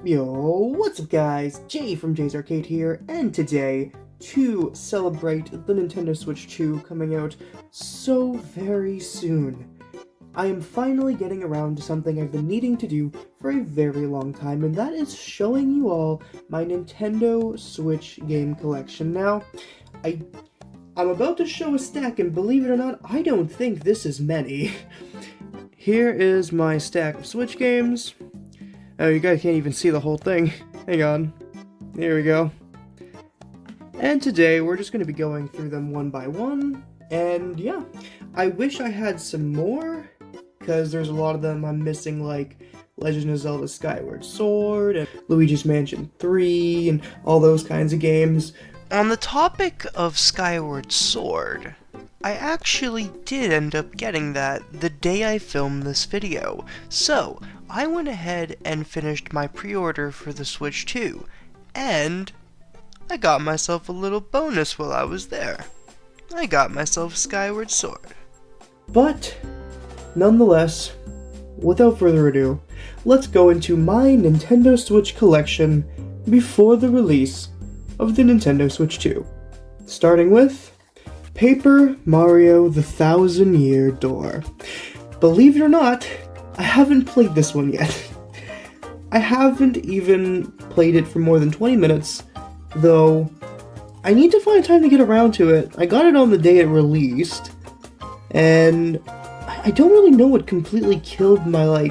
Yo, what's up guys? Jay from Jay's Arcade here, and today, to celebrate the Nintendo Switch 2 coming out so very soon, I am finally getting around to something I've been needing to do for a very long time, and that is showing you all my Nintendo Switch game collection. Now, I'm about to show a stack, and believe it or not, I don't think this is many. Here is my stack of Switch games. Oh, you guys can't even see the whole thing. Hang on. There we go. And today, we're just going to be going through them one by one. And yeah, I wish I had some more, because there's a lot of them I'm missing, like Legend of Zelda Skyward Sword, and Luigi's Mansion 3, and all those kinds of games. On the topic of Skyward Sword, I actually did end up getting that the day I filmed this video, so I went ahead and finished my pre-order for the Switch 2, and I got myself a little bonus while I was there. I got myself Skyward Sword. But, nonetheless, without further ado, let's go into my Nintendo Switch collection before the release of the Nintendo Switch 2. Starting with Paper Mario: The Thousand Year Door. Believe it or not, I haven't played this one yet. I haven't even played it for more than 20 minutes, though I need to find time to get around to it. I got it on the day it released, and I don't really know what completely killed my,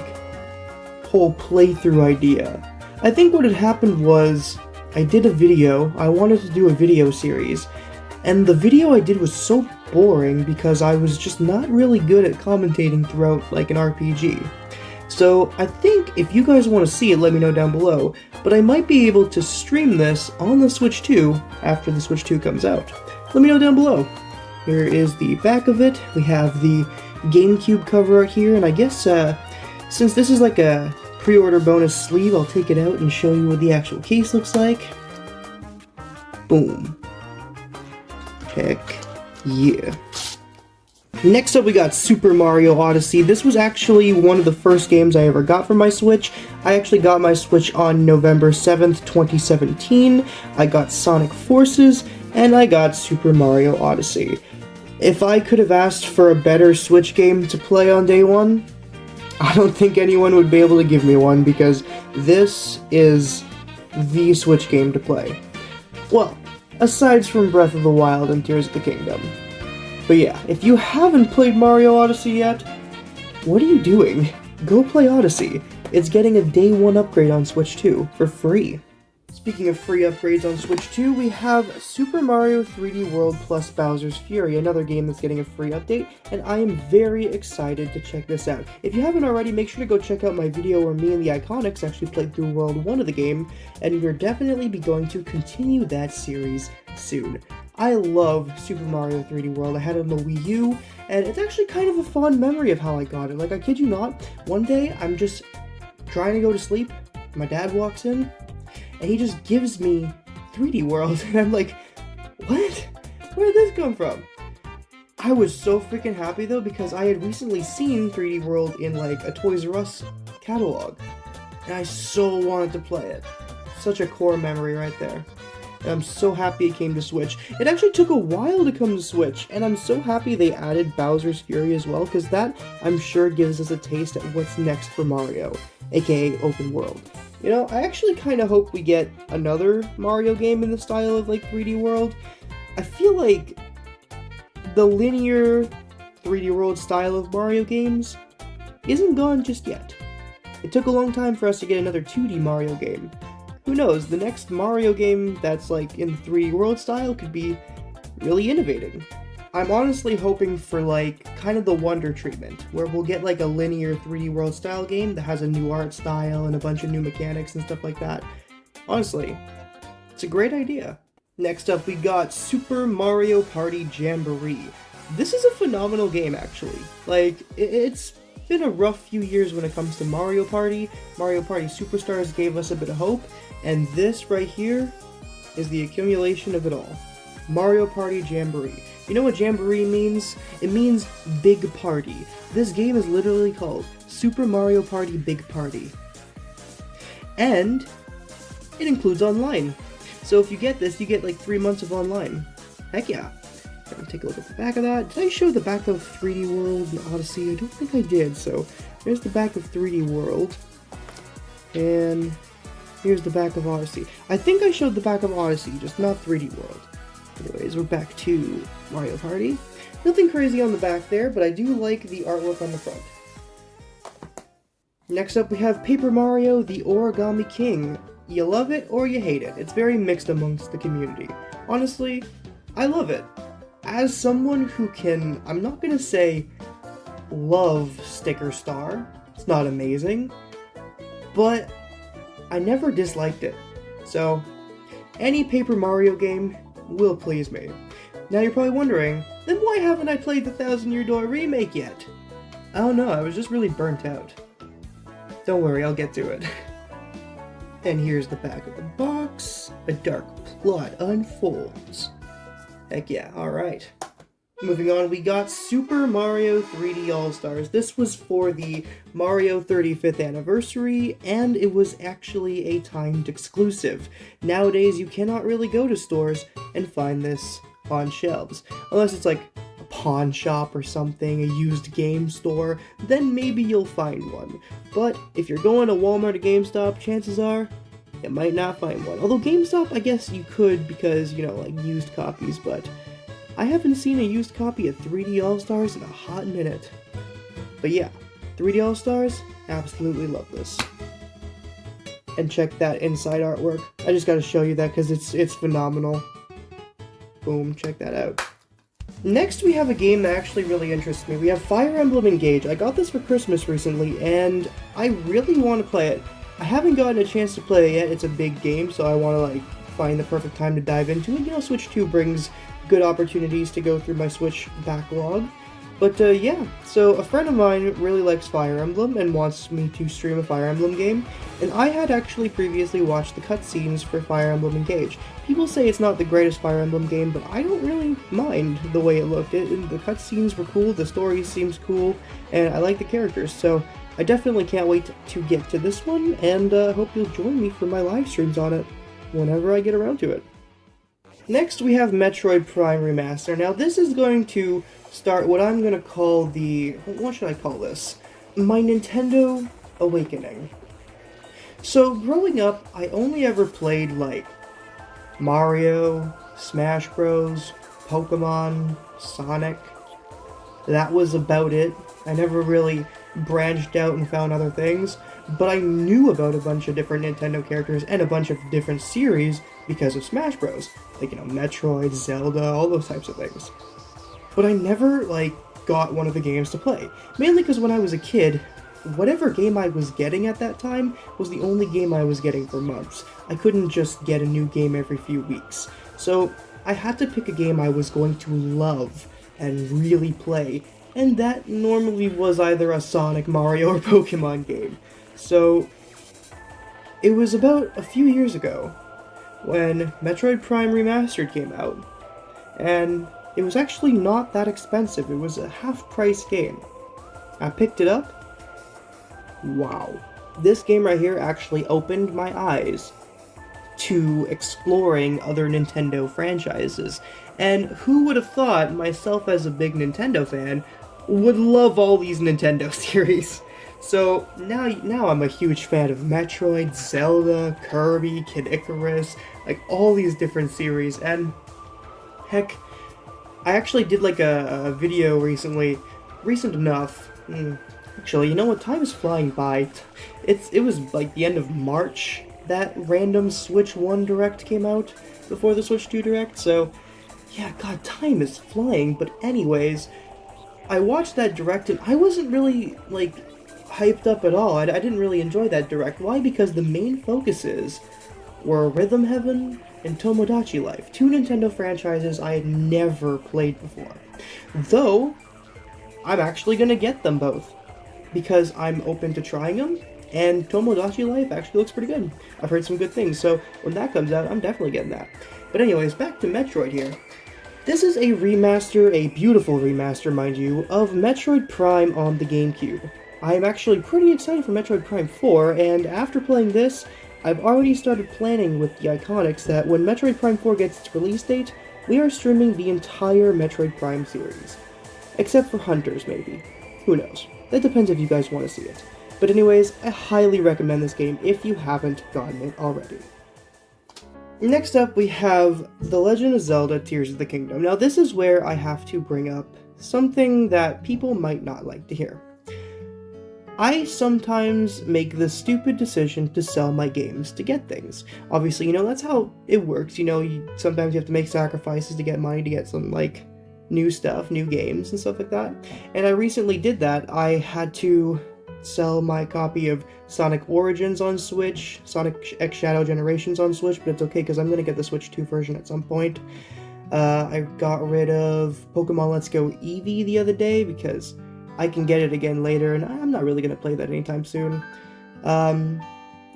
whole playthrough idea. I think what had happened was, I did a video, I wanted to do a video series, and the video I did was so boring because I was just not really good at commentating throughout, an RPG. So I think if you guys want to see it, let me know down below, but I might be able to stream this on the Switch 2 after the Switch 2 comes out. Let me know down below. Here is the back of it. We have the GameCube cover right here, and I guess since this is like a pre-order bonus sleeve, I'll take it out and show you what the actual case looks like. Boom. Heck yeah. Next up we got Super Mario Odyssey. This was actually one of the first games I ever got for my Switch. I actually got my Switch on November 7th, 2017. I got Sonic Forces, and I got Super Mario Odyssey. If I could have asked for a better Switch game to play on day one, I don't think anyone would be able to give me one, because this is the Switch game to play. Well, aside from Breath of the Wild and Tears of the Kingdom. But yeah, if you haven't played Mario Odyssey yet, what are you doing? Go play Odyssey. It's getting a day one upgrade on Switch 2 for free. Speaking of free upgrades on Switch 2, we have Super Mario 3D World plus Bowser's Fury, another game that's getting a free update, and I am very excited to check this out. If you haven't already, make sure to go check out my video where me and the Iconics actually played through World 1 of the game, and we're definitely be going to continue that series soon. I love Super Mario 3D World. I had it on the Wii U, and it's actually kind of a fond memory of how I got it. I kid you not, one day I'm just trying to go to sleep, my dad walks in, and he just gives me 3D World, and I'm like, what? Where did this come from? I was so freaking happy though, because I had recently seen 3D World in a Toys R Us catalog, and I so wanted to play it. Such a core memory right there. And I'm so happy it came to Switch. It actually took a while to come to Switch, and I'm so happy they added Bowser's Fury as well, because that, I'm sure, gives us a taste at what's next for Mario, aka open world. You know, I actually kind of hope we get another Mario game in the style of 3D World. I feel like the linear 3D World style of Mario games isn't gone just yet. It took a long time for us to get another 2D Mario game. Who knows, the next Mario game that's in the 3D World style could be really innovating. I'm honestly hoping for kind of the Wonder treatment, where we'll get a linear 3D World style game that has a new art style and a bunch of new mechanics and stuff like that. Honestly, it's a great idea. Next up we got Super Mario Party Jamboree. This is a phenomenal game actually. It's been a rough few years when it comes to Mario Party. Mario Party Superstars gave us a bit of hope, and this right here is the accumulation of it all. Mario Party Jamboree. You know what Jamboree means? It means big party. This game is literally called Super Mario Party Big Party. And it includes online. So if you get this, you get like 3 months of online. Heck yeah. Let me take a look at the back of that. Did I show the back of 3D World and Odyssey? I don't think I did, so there's the back of 3D World. And here's the back of Odyssey. I think I showed the back of Odyssey, just not 3D World. Anyways, we're back to Mario Party. Nothing crazy on the back there, but I do like the artwork on the front. Next up we have Paper Mario, the Origami King. You love it or you hate it. It's very mixed amongst the community. Honestly, I love it. As someone who can, I'm not gonna say love Sticker Star, it's not amazing, but I never disliked it. So, any Paper Mario game will please me. Now you're probably wondering, then why haven't I played the 1000 Year Door remake yet? I don't know, I was just really burnt out. Don't worry, I'll get to it. And here's the back of the box. A dark plot unfolds. Heck yeah, alright. Moving on, we got Super Mario 3D All-Stars. This was for the Mario 35th anniversary, and it was actually a timed exclusive. Nowadays, you cannot really go to stores and find this on shelves. Unless it's like a pawn shop or something, a used game store, then maybe you'll find one. But if you're going to Walmart or GameStop, chances are you might not find one. Although GameStop, I guess you could because, you know, like used copies, but I haven't seen a used copy of 3D All-Stars in a hot minute. But yeah, 3D All-Stars, absolutely love this. And check that inside artwork. I just gotta show you that because it's phenomenal. Boom, check that out. Next we have a game that actually really interests me. We have Fire Emblem Engage. I got this for Christmas recently, and I really want to play it. I haven't gotten a chance to play it yet. It's a big game, so I want to like find the perfect time to dive into it. You know, Switch 2 brings good opportunities to go through my Switch backlog. But yeah, so a friend of mine really likes Fire Emblem and wants me to stream a Fire Emblem game, and I had actually previously watched the cutscenes for Fire Emblem Engage. People say it's not the greatest Fire Emblem game, but I don't really mind the way it looked. The cutscenes were cool, the story seems cool, and I like the characters, so I definitely can't wait to get to this one, and hope you'll join me for my live streams on it whenever I get around to it. Next, we have Metroid Prime Remaster. Now, this is going to start what I'm going to call what should I call this? My Nintendo Awakening. So, growing up, I only ever played, like, Mario, Smash Bros., Pokemon, Sonic. That was about it. I never really branched out and found other things, but I knew about a bunch of different Nintendo characters and a bunch of different series because of Smash Bros. Like, you know, Metroid, Zelda, all those types of things. But I never, like, got one of the games to play. Mainly because when I was a kid, whatever game I was getting at that time was the only game I was getting for months. I couldn't just get a new game every few weeks. So I had to pick a game I was going to love and really play, and that normally was either a Sonic, Mario, or Pokemon game. So it was about a few years ago when Metroid Prime Remastered came out, and it was actually not that expensive. It was a half-price game. I picked it up. Wow. This game right here actually opened my eyes to exploring other Nintendo franchises. And who would have thought, myself as a big Nintendo fan, would love all these Nintendo series? So now I'm a huge fan of Metroid, Zelda, Kirby, Kid Icarus, like all these different series, and heck, I actually did like a video recently, recent enough. Actually, you know what? Time is flying by. It was like the end of March that random Switch 1 Direct came out before the Switch 2 Direct, so yeah, god, time is flying. But anyways, I watched that Direct and I wasn't really, like, hyped up at all. I didn't really enjoy that Direct. Why? Because the main focuses were Rhythm Heaven and Tomodachi Life, two Nintendo franchises I had never played before. Though, I'm actually gonna get them both, because I'm open to trying them, and Tomodachi Life actually looks pretty good. I've heard some good things, so when that comes out, I'm definitely getting that. But anyways, back to Metroid here. This is a remaster, a beautiful remaster, mind you, of Metroid Prime on the GameCube. I'm actually pretty excited for Metroid Prime 4, and after playing this, I've already started planning with the Iconics that when Metroid Prime 4 gets its release date, we are streaming the entire Metroid Prime series. Except for Hunters, maybe. Who knows? That depends if you guys want to see it. But anyways, I highly recommend this game if you haven't gotten it already. Next up, we have The Legend of Zelda Tears of the Kingdom. Now this is where I have to bring up something that people might not like to hear. I sometimes make the stupid decision to sell my games to get things. Obviously, that's how it works, sometimes you have to make sacrifices to get money to get some, new stuff, new games, and stuff like that. And I recently did that. I had to sell my copy of Sonic Origins on Switch, Sonic X Shadow Generations on Switch, but it's okay because I'm going to get the Switch 2 version at some point. I got rid of Pokemon Let's Go Eevee the other day because I can get it again later, and I'm not really going to play that anytime soon. And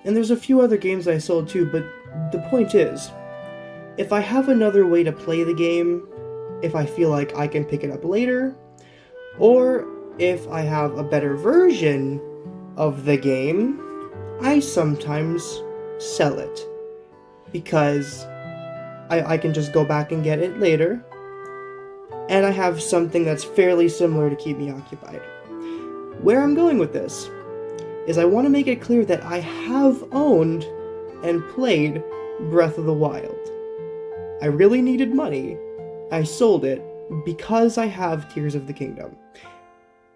there's a few other games I sold too, but the point is, if I have another way to play the game, if I feel like I can pick it up later, or if I have a better version of the game, I sometimes sell it. Because I can just go back and get it later, and I have something that's fairly similar to keep me occupied. Where I'm going with this is I want to make it clear that I have owned and played Breath of the Wild. I really needed money. I sold it because I have Tears of the Kingdom.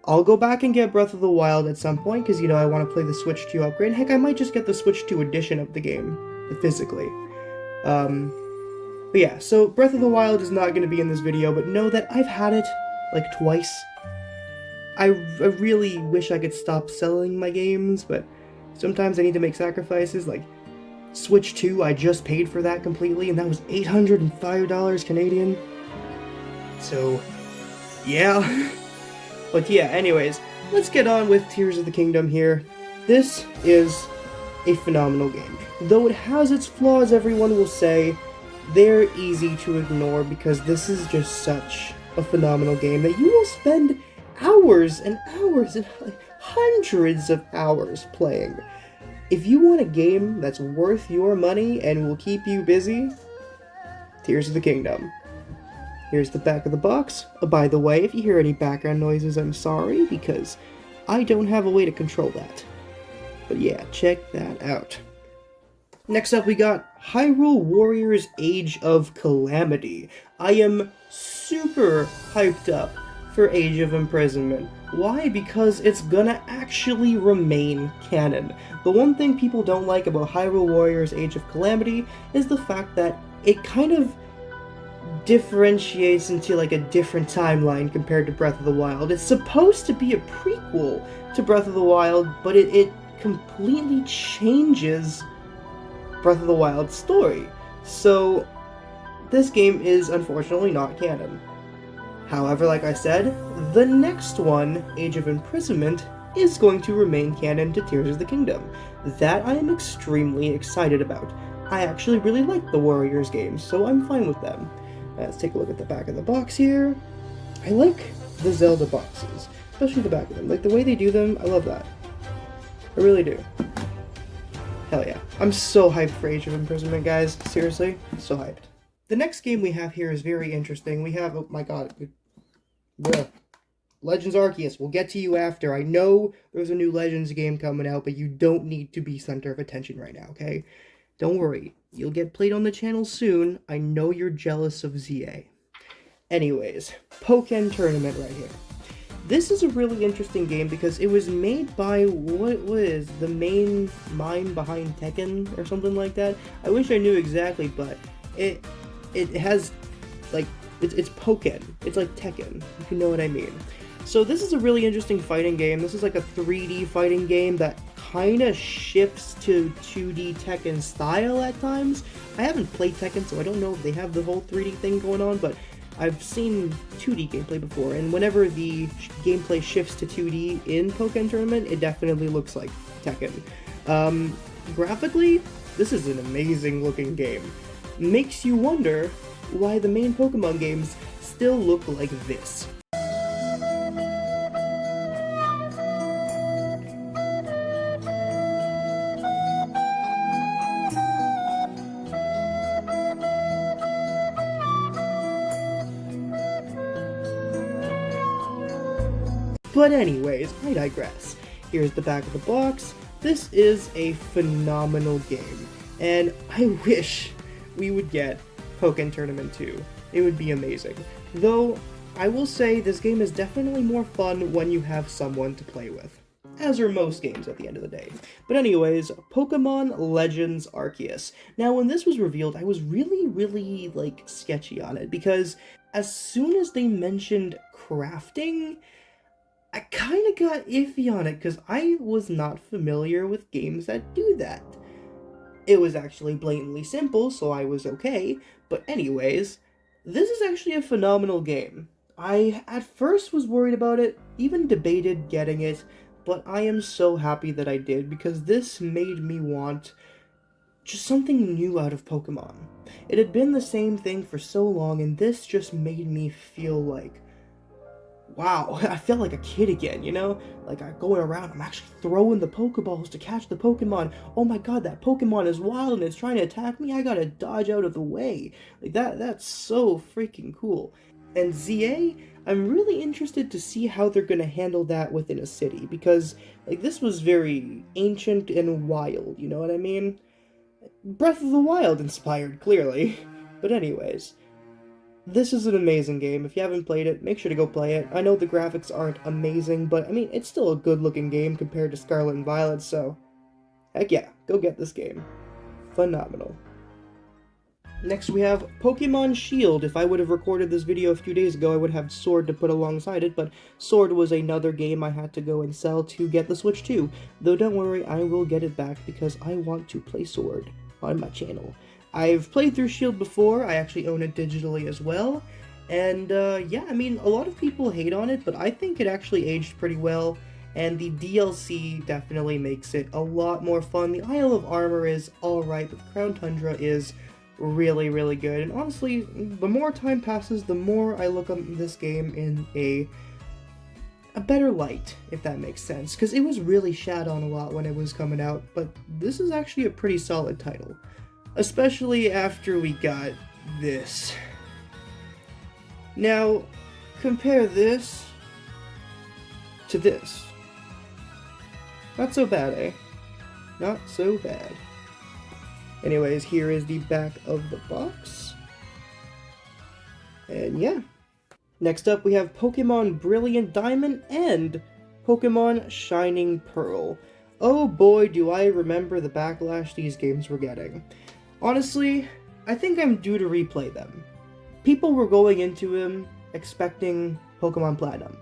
I'll go back and get Breath of the Wild at some point because, I want to play the Switch 2 upgrade. Heck, I might just get the Switch 2 edition of the game, physically. But yeah, so Breath of the Wild is not going to be in this video, but know that I've had it, twice. I really wish I could stop selling my games, but sometimes I need to make sacrifices, Switch 2, I just paid for that completely, and that was $805 Canadian. So, yeah. But yeah, anyways, let's get on with Tears of the Kingdom here. This is a phenomenal game. Though it has its flaws, everyone will say, they're easy to ignore because this is just such a phenomenal game that you will spend hours and hours and hundreds of hours playing. If you want a game that's worth your money and will keep you busy, Tears of the Kingdom. Here's the back of the box. By the way, if you hear any background noises, I'm sorry, because I don't have a way to control that. But yeah, check that out. Next up, we got Hyrule Warriors Age of Calamity. I am super hyped up for Age of Imprisonment. Why? Because it's gonna actually remain canon. The one thing people don't like about Hyrule Warriors Age of Calamity is the fact that it kind of differentiates into a different timeline compared to Breath of the Wild. It's supposed to be a prequel to Breath of the Wild, but it completely changes Breath of the Wild's story. So this game is unfortunately not canon. However, like I said, the next one, Age of Imprisonment, is going to remain canon to Tears of the Kingdom. That I am extremely excited about. I actually really like the Warriors games, so I'm fine with them. Let's take a look at the back of the box here. I like the Zelda boxes, especially the back of them. The way they do them, I love that. I really do. Hell yeah. I'm so hyped for Age of Imprisonment, guys. Seriously, so hyped. The next game we have here is very interesting. We have, oh my god, Legends Arceus. We'll get to you after. I know there's a new Legends game coming out, but you don't need to be center of attention right now, okay? Don't worry. You'll get played on the channel soon. I know you're jealous of ZA. Anyways, Pokken Tournament right here. This is a really interesting game because it was made by, what is the main mind behind Tekken or something like that? I wish I knew exactly, but it has, it's Pokken. It's like Tekken, if you know what I mean. So this is a really interesting fighting game. This is like a 3D fighting game that kind of shifts to 2D Tekken style at times. I haven't played Tekken, so I don't know if they have the whole 3D thing going on, but I've seen 2D gameplay before, and whenever the gameplay shifts to 2D in Pokken Tournament, it definitely looks like Tekken. Graphically, this is an amazing looking game. Makes you wonder why the main Pokemon games still look like this. But anyways, I digress. Here's the back of the box. This is a phenomenal game, and I wish we would get Pokken Tournament 2. It would be amazing. Though, I will say this game is definitely more fun when you have someone to play with. As are most games at the end of the day. But anyways, Pokemon Legends Arceus. Now when this was revealed, I was really sketchy on it, because as soon as they mentioned crafting, I kinda got iffy on it, because I was not familiar with games that do that. It was actually blatantly simple, so I was okay, but anyways, this is actually a phenomenal game. I at first was worried about it, even debated getting it, but I am so happy that I did, because this made me want just something new out of Pokemon. It had been the same thing for so long, and this just made me feel like, wow, I felt like a kid again, you know? Like, I'm going around, I'm actually throwing the Pokeballs to catch the Pokemon. Oh my god, that Pokemon is wild and it's trying to attack me, I gotta dodge out of the way. Like, that's so freaking cool. And ZA, I'm really interested to see how they're gonna handle that within a city, because, like, this was very ancient and wild, you know what I mean? Breath of the Wild inspired, clearly. But anyways, this is an amazing game. If you haven't played it, make sure to go play it. I know the graphics aren't amazing, but I mean, it's still a good-looking game compared to Scarlet and Violet, so heck yeah, go get this game. Phenomenal. Next we have Pokemon Shield. If I would have recorded this video a few days ago, I would have Sword to put alongside it, but Sword was another game I had to go and sell to get the Switch too. Though don't worry, I will get it back because I want to play Sword on my channel. I've played through Shield before, I actually own it digitally as well, and yeah, I mean, a lot of people hate on it, but I think it actually aged pretty well, and the DLC definitely makes it a lot more fun. The Isle of Armor is alright, but the Crown Tundra is really good, and honestly, the more time passes, the more I look at this game in a better light, if that makes sense, because it was really shat on a lot when it was coming out, but this is actually a pretty solid title. Especially after we got this. Now, compare this to this. Not so bad, eh? Not so bad. Anyways, here is the back of the box. And yeah. Next up, we have Pokemon Brilliant Diamond and Pokemon Shining Pearl. Oh boy, do I remember the backlash these games were getting. Honestly, I think I'm due to replay them. People were going into them expecting Pokemon Platinum.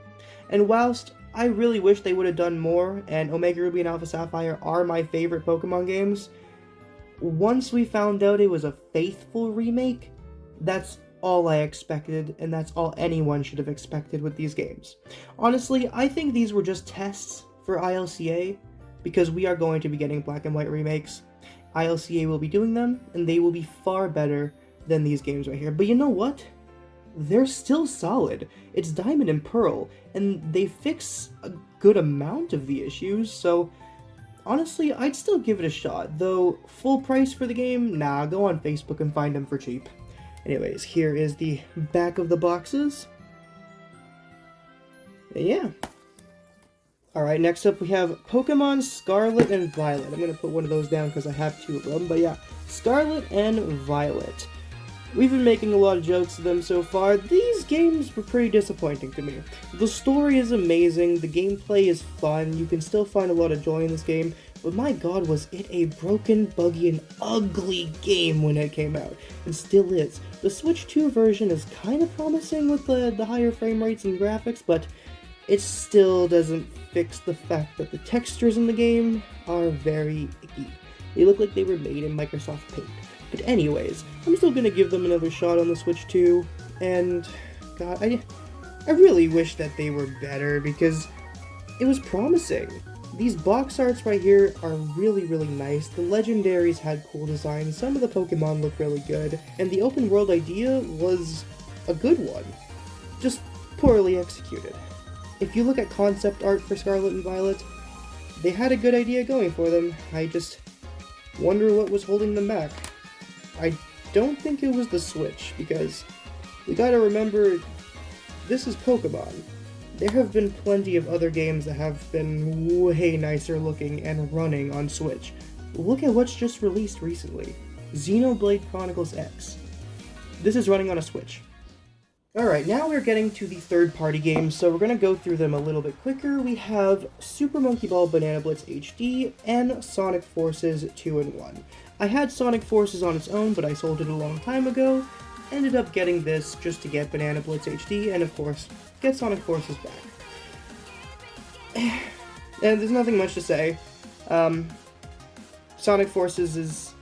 And whilst I really wish they would have done more, and Omega Ruby and Alpha Sapphire are my favorite Pokemon games, once we found out it was a faithful remake, that's all I expected, and that's all anyone should have expected with these games. Honestly, I think these were just tests for ILCA, because we are going to be getting Black and White remakes. ILCA will be doing them, and they will be far better than these games right here. But you know what? They're still solid. It's Diamond and Pearl, and they fix a good amount of the issues, so honestly, I'd still give it a shot. Though, full price for the game? Nah, go on Facebook and find them for cheap. Anyways, here is the back of the boxes. Yeah. Alright, next up we have Pokemon Scarlet and Violet. I'm going to put one of those down because I have two of them, but yeah, Scarlet and Violet. We've been making a lot of jokes of them so far. These games were pretty disappointing to me. The story is amazing, the gameplay is fun, you can still find a lot of joy in this game, but my god was it a broken, buggy, and ugly game when it came out, and still is. The Switch 2 version is kind of promising with the higher frame rates and graphics, but it still doesn't fix the fact that the textures in the game are very icky. They look like they were made in Microsoft Paint. But anyways, I'm still gonna give them another shot on the Switch 2, and god, I really wish that they were better, because it was promising. These box arts right here are really nice. The legendaries had cool designs, some of the Pokemon look really good, and the open world idea was a good one. Just poorly executed. If you look at concept art for Scarlet and Violet, they had a good idea going for them. I just wonder what was holding them back. I don't think it was the Switch, because we gotta remember, this is Pokemon. there have been plenty of other games that have been way nicer looking and running on Switch. Look at what's just released recently. Xenoblade Chronicles X. This is running on a Switch. Alright, now we're getting to the third-party games, so we're going to go through them a little bit quicker. We have Super Monkey Ball Banana Blitz HD and Sonic Forces 2-in-1. I had Sonic Forces on its own, but I sold it a long time ago. Ended up getting this just to get Banana Blitz HD, and of course, get Sonic Forces back. And there's nothing much to say. Sonic Forces is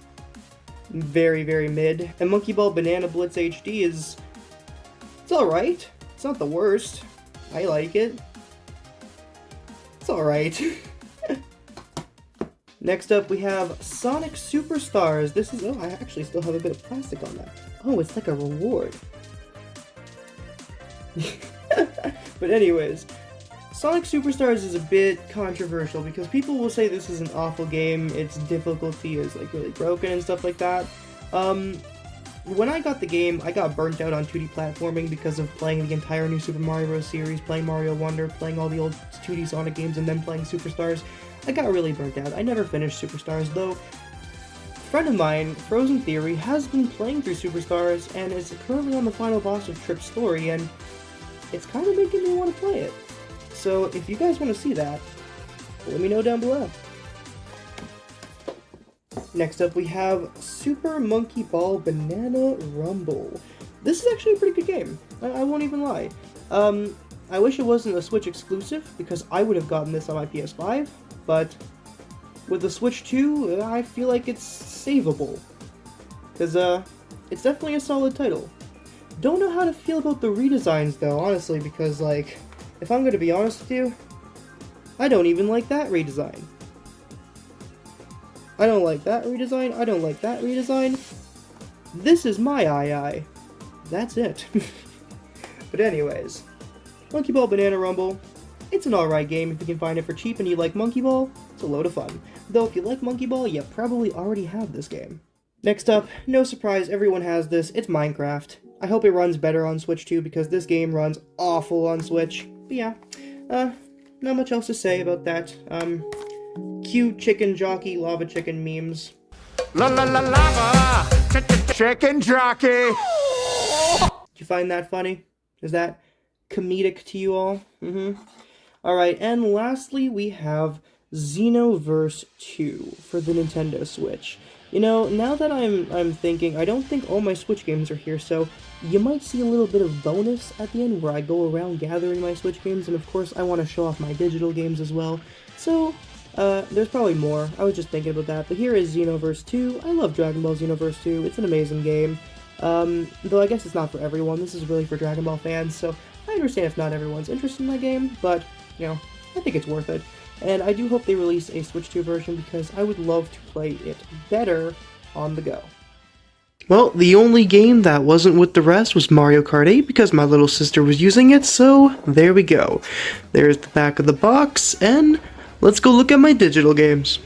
very, very mid, and Monkey Ball Banana Blitz HD is... it's alright. It's not the worst. I like it. It's alright. Next up, we have Sonic Superstars. This is... oh, I actually still have a bit of plastic on that. Oh, it's like a reward. But anyways, Sonic Superstars is a bit controversial because people will say this is an awful game, its difficulty is like really broken and stuff like that. When I got the game, I got burnt out on 2D platforming because of playing the entire new Super Mario Bros. Series, playing Mario Wonder, playing all the old 2D Sonic games, and then playing Superstars. I got really burnt out. I never finished Superstars, though. A friend of mine, Frozen Theory, has been playing through Superstars and is currently on the final boss of Trip's story, and it's kind of making me want to play it. So if you guys want to see that, let me know down below. Next up, we have Super Monkey Ball Banana Rumble. This is actually a pretty good game. I won't even lie. I wish it wasn't a Switch exclusive, because I would have gotten this on my PS5, but with the Switch 2, I feel like it's savable. Because, it's definitely a solid title. Don't know how to feel about the redesigns, though, honestly, because, like, if I'm gonna be honest with you, I don't even like that redesign. I don't like that redesign, I don't like that redesign. This is my eye. That's it. But anyways, Monkey Ball Banana Rumble, it's an alright game if you can find it for cheap and you like Monkey Ball, it's a load of fun. Though if you like Monkey Ball, you probably already have this game. Next up, no surprise, everyone has this, it's Minecraft. I hope it runs better on Switch too, because this game runs awful on Switch. But yeah, not much else to say about that. Cute chicken jockey, lava chicken memes. La la la lava! Chicken jockey! Did you find that funny? Is that comedic to you all? Alright, and lastly we have Xenoverse 2 for the Nintendo Switch. You know, now that I'm thinking, I don't think all my Switch games are here, so you might see a little bit of bonus at the end where I go around gathering my Switch games, and of course I want to show off my digital games as well. So, there's probably more. I was just thinking about that, but here is Xenoverse 2. I love Dragon Ball Xenoverse 2. It's an amazing game. Though I guess it's not for everyone. This is really for Dragon Ball fans, so I understand if not everyone's interested in that game, but, you know, I think it's worth it. And I do hope they release a Switch 2 version because I would love to play it better on the go. Well, the only game that wasn't with the rest was Mario Kart 8 because my little sister was using it, so there we go. There's the back of the box, and let's go look at my digital games.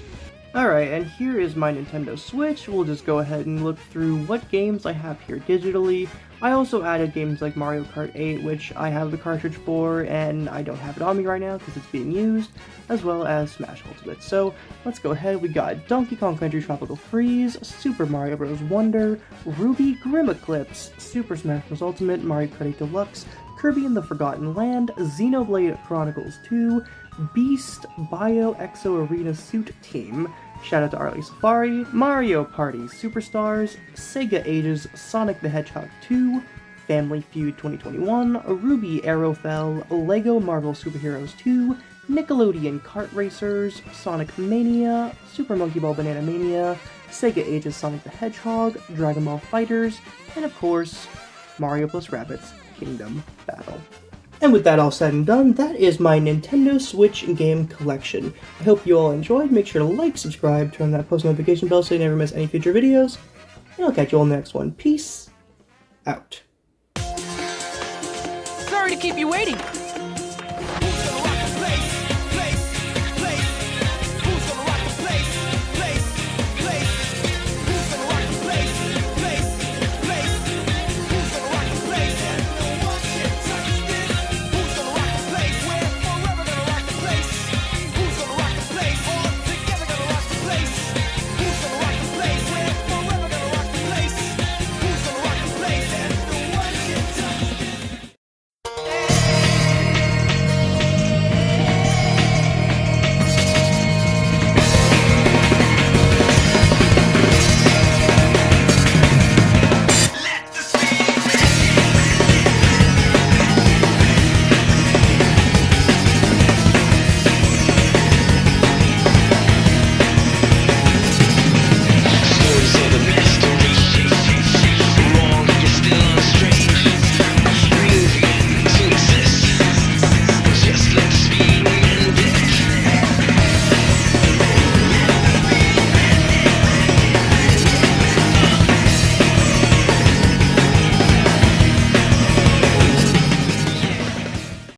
Alright, and here is my Nintendo Switch. We'll just go ahead and look through what games I have here digitally. I also added games like Mario Kart 8, which I have the cartridge for, and I don't have it on me right now because it's being used, as well as Smash Ultimate. So, let's go ahead. We got Donkey Kong Country Tropical Freeze, Super Mario Bros. Wonder, Ruby Grim Eclipse, Super Smash Bros. Ultimate, Mario Kart 8 Deluxe, Kirby and the Forgotten Land, Xenoblade Chronicles 2, Beast Bio Exo Arena Suit Team, shout out to Arlie Safari, Mario Party Superstars, Sega Ages Sonic the Hedgehog 2, Family Feud 2021, Ruby Arrowfell, Lego Marvel Superheroes 2, Nickelodeon Kart Racers, Sonic Mania, Super Monkey Ball Banana Mania, Sega Ages Sonic the Hedgehog, Dragon Ball FighterZ, and of course, Mario + Rabbids Kingdom Battle. And with that all said and done, that is my Nintendo Switch game collection. I hope you all enjoyed. Make sure to like, subscribe, turn on that post notification bell so you never miss any future videos. And I'll catch you all in the next one. Peace out. Sorry to keep you waiting.